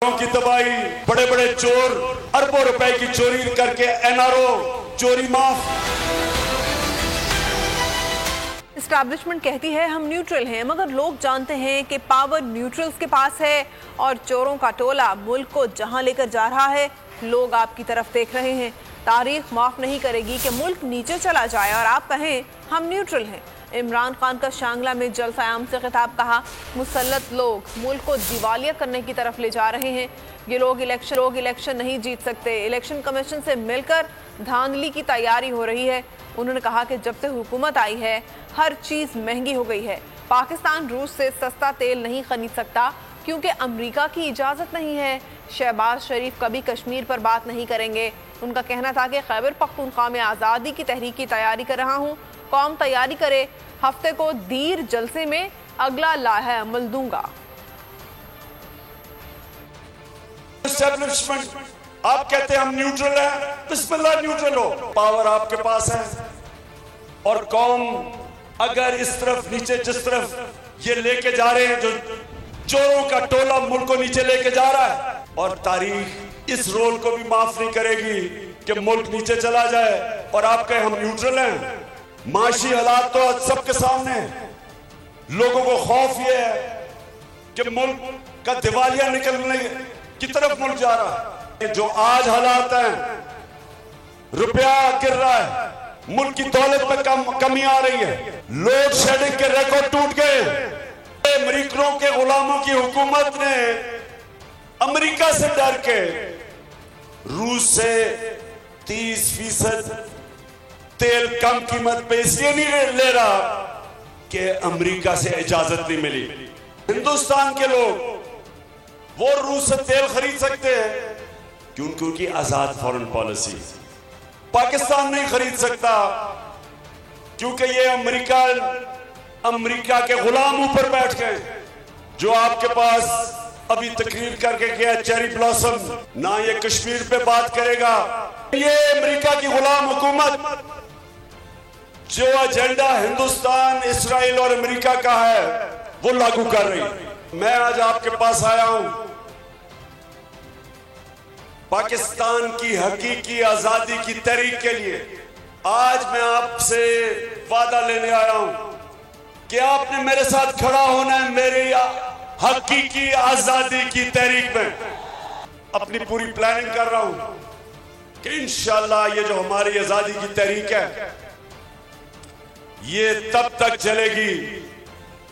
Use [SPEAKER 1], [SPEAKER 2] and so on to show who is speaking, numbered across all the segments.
[SPEAKER 1] की तबाही, बड़े बड़े चोर अरबों रुपए की चोरी करके एनआरओ चोरी माफ।
[SPEAKER 2] एस्टैब्लिशमेंट कहती है हम न्यूट्रल हैं, मगर लोग जानते हैं कि पावर न्यूट्रल्स के पास है और चोरों का टोला मुल्क को जहां लेकर जा रहा है लोग आपकी तरफ देख रहे हैं। तारीख माफ नहीं करेगी कि मुल्क नीचे चला जाए और आप कहें हम न्यूट्रल हैं। इमरान खान का शांगला में जलसा-ए-आम से खिताब, कहा मुसल्लत लोग मुल्क को दिवालिया करने की तरफ ले जा रहे हैं। ये लोग इलेक्शन नहीं जीत सकते। इलेक्शन कमीशन से मिलकर धांधली की तैयारी हो रही है। उन्होंने कहा कि जब से हुकूमत आई है हर चीज़ महंगी हो गई है। पाकिस्तान रूस से सस्ता तेल नहीं खरीद सकता क्योंकि अमेरिका की इजाज़त नहीं है। शहबाज शरीफ कभी कश्मीर पर बात नहीं करेंगे। उनका कहना था कि खैबर पख्तूनख्वा में आज़ादी की तहरीक की तैयारी कर रहा हूँ, कौम तैयारी करे, हफ्ते को दीर जलसे में अगला लाहे अमल दूंगा।
[SPEAKER 1] आप कहते हैं हम न्यूट्रल हैं, बिस्मिल्लाह न्यूट्रल हो। पावर आपके पास है और कौम अगर इस तरफ नीचे जिस तरफ ये लेके जा रहे हैं, जो चोरों का टोला मुल्क को नीचे लेके जा रहा है, और तारीख इस रोल को भी माफ नहीं करेगी कि मुल्क नीचे चला जाए और आप कहें हम न्यूट्रल हैं। माशी हालात तो सबके सामने है। लोगों को खौफ ये है कि मुल्क का दिवालिया निकलने की तरफ मुल्क जा रहा है। जो आज हालात हैं, रुपया गिर रहा है, मुल्क की दौलत में कमी आ रही है, लोड शेडिंग के रिकॉर्ड टूट गए। अमेरिकनों के गुलामों की हुकूमत ने अमेरिका से डर के रूस से 30% तेल कम कीमत पे इसलिए नहीं ले रहा कि अमेरिका से इजाजत नहीं मिली। हिंदुस्तान के लोग वो रूस से तेल खरीद सकते हैं क्योंकि उनकी आजाद फॉरेन पॉलिसी। पाकिस्तान नहीं खरीद सकता क्योंकि ये अमेरिका के गुलाम ऊपर बैठ गए। जो आपके पास अभी तकरीर करके गया चेरी ब्लॉसम, ना ये कश्मीर पे बात करेगा। ये अमेरिका की गुलाम हुकूमत जो एजेंडा हिंदुस्तान, इस्राइल और अमेरिका का है वो लागू कर रही। मैं आज आपके पास आया हूं पाकिस्तान की हकीकी आजादी की तहरीक के लिए। आज मैं आपसे वादा लेने आया हूं कि आपने मेरे साथ खड़ा होना है मेरी हकीकी आजादी की तहरीक में। अपनी पूरी प्लानिंग कर रहा हूं कि इंशाअल्लाह ये जो हमारी आजादी की तहरीक है ये तब तक चलेगी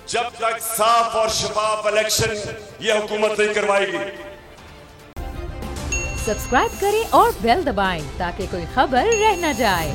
[SPEAKER 1] जब तक साफ और शफाफ इलेक्शन ये हुकूमत नहीं करवाएगी।
[SPEAKER 3] सब्सक्राइब करें और बेल दबाएं ताकि कोई खबर रह न जाए।